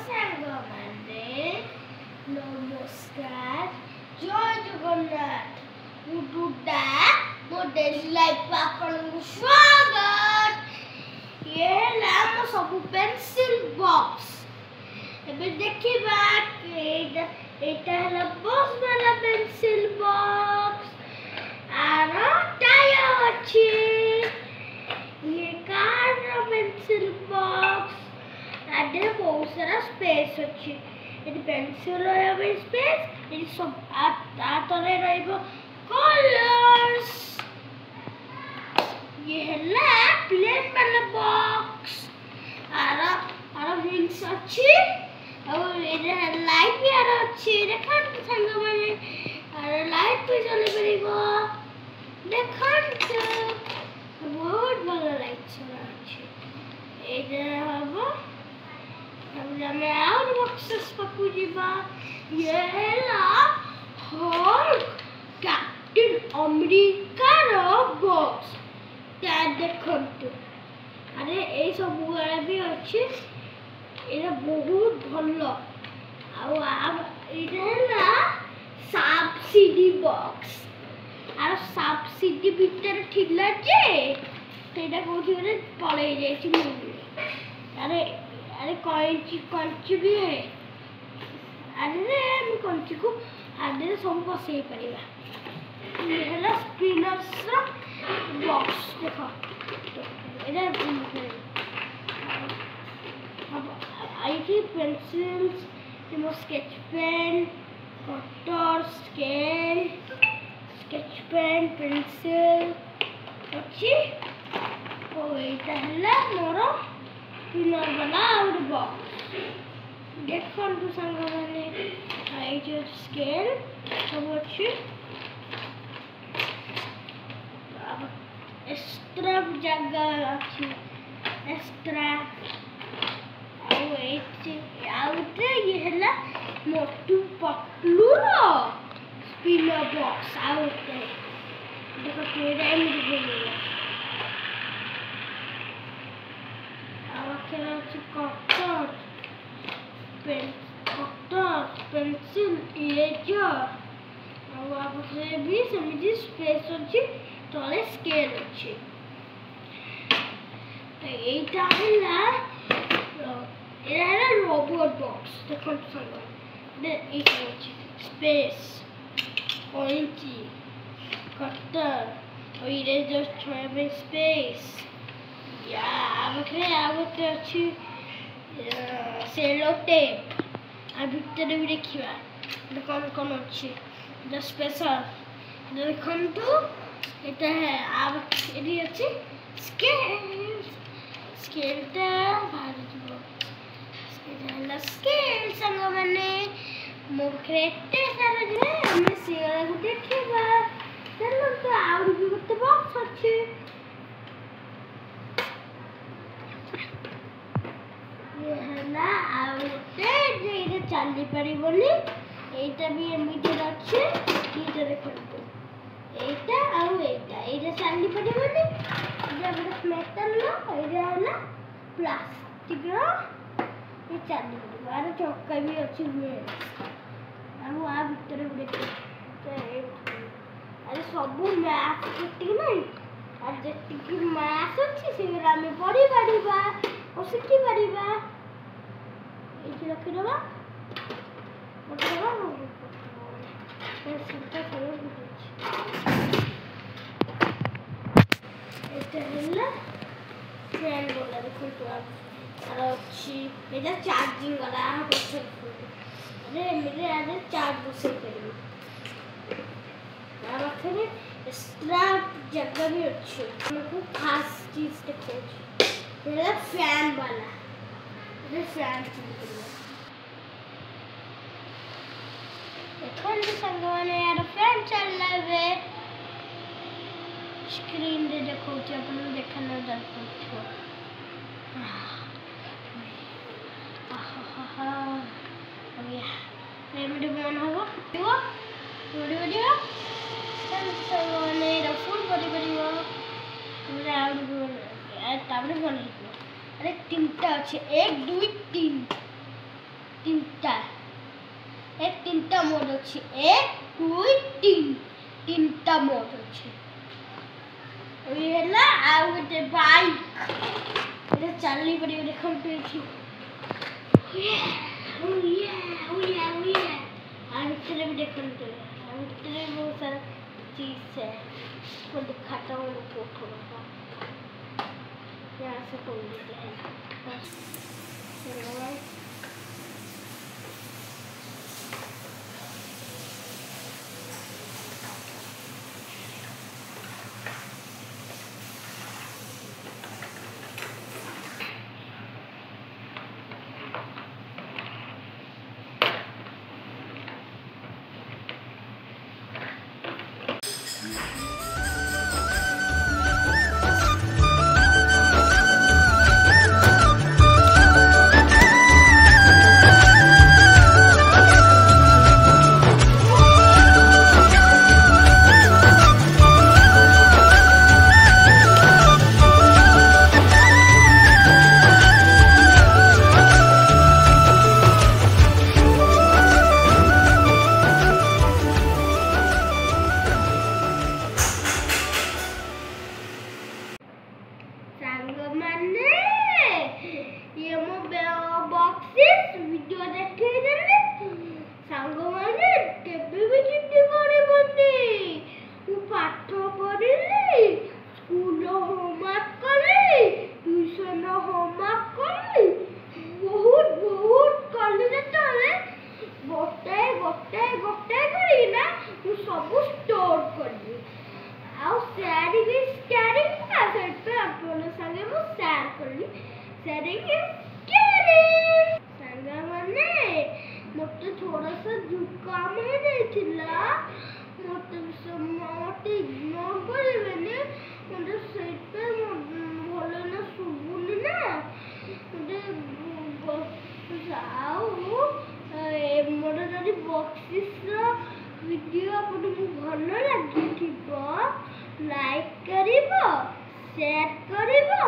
ସାଙ୍ଗମାନେ ନମସ୍କାର ଜୟ ଜଗନ୍ନାଥ ମୁଁ ଟୁଡା ମୋ ଡେଲି ଲାଇଫ ଆପଣଙ୍କୁ ସ୍ୱାଗତ। ये ହେଲା ଆମ ସବୁ ପେନ୍ସିଲ ବକ୍ସ। ଏବେ ଦେଖିବା ଏଇଟା ହେଲା ବକ୍ସ वाला ପେନ୍ସିଲ ବକ୍ସ। आर टायर ଅଛି। ये कार पेंसिल बॉक्स आधे बहुत सारा स्पेस अछि। एटी पेंसिल रहबे स्पेस एटी सब आतरे रहबो कलर्स। ये हैला प्लेन वाला बॉक्स आरा व्हील्स अछि और एटा लाइट भी आरा अछि। देखन संग माने आरा लाइट भी चले परिबो देखन बहुत भलो लाइट चला अछि। एटा हबो अब हमें और बॉक्सेस पकु जीवा। ये हैला हल्क कैप्टन अमेरिका रो बॉक्स क्या देखंतु। अरे ए सब गुड़ा भी अछि। एटा बहुत भलो आ एटा हैला साप सीडी बॉक्स आर साप सीडी भीतर ठिला जे तेटा कोठी रे पळै जायछि मुंडी। अरे कंची भी है। अरे हम कंची को आधे सब बसई परिबा। ये हैला स्पिनर्स बॉक्स देखो एटा अब IT पेंसिल्सimo sketch pen cutter scale sketch pen pencil अच्छी ओ एटा हला मोर पिलर वाला आउट बॉक्स देखन तू संग माने आई जो स्केल सब अच्छी अब एक्स्ट्रा जगह अच्छी एक्स्ट्रा आउट ये हला मोटू पतलू रो स्पिनर बॉक्स आउट देखो तेरे में दिखेगा। कटर पेंसिल इरेजर भी सेमती स्पेस अच्छी तले स्केल अच्छी। एटा हैला रोबोट बॉक्स देखो संग स्पेस कैंची कटर और इरेजर छोड़े स्पेस या आगते अच्छी सेलो टेप आ भीतर भी देखिबा कौन कौन अच्छी स्पेशल देखन तो एटा है अब एडी अच्छी स्केलटा बाहर जीवो स्केलला स्केल संग माने मोखरेटे सारा जे हम सेला को देखिबा चलो तो आउर भी गोटे बॉक्स अच्छी। ये हैला आउटे जे चली परिबोनी एटा भी एमिटे अछि। एटा देखंतु एटा आउ एटा चली परिबोनी जब मेटल नो एटा हैला प्लास्टिक रो ये चली परिबो आरो चक्का भी अछि हुए आ भीतर देख अरे सब मैथ किटी नहीं आ जेतिकी मैथ अछि सेरा में पढ़ी परिबा और सिखी परिबा एठी रखि देबा ओकरा सिंटा करो एटा हैला फैन वाला देखो तो आरो अच्छी एटा चार्जिंग वाला बसे अरे मेरे आगे चार्ज बसे करी आ रखने स्ट्रैप जगह भी अच्छी हमको खास चीज देखो ये फैन वाला ये फैन देखो संगवाने यार फैन चल रहा है स्क्रीन दे देखो अपन देखना दरकार छो वीडियो बना होगा वीडियो संगवाने फुल बड़ी पूरा ताबरे बन अरे तीनटा अच्छे 1 2 3 তিনটা এ তিনটা মোড আছে 1 2 3 তিনটা মোড আছে ওই হলো আর ওটা বাইক এটা চাললি পড়ি দেখুন পেয়েছি और इतने भी देखने को और इतने बहुत सारा चीज है को दिखाता हूँ आपको थोड़ा सा यहाँ से खोल देते हैं मत थोड़ा सा जुकाम है जाइथिला मत मत इग्नोर करबेने मत सेट पे भलो ना सुबुनी ना मत आओ मोर जदि बॉक्सिस वीडियो आपको भलो लागिथिबो लाइक करिवो शेयर करिवो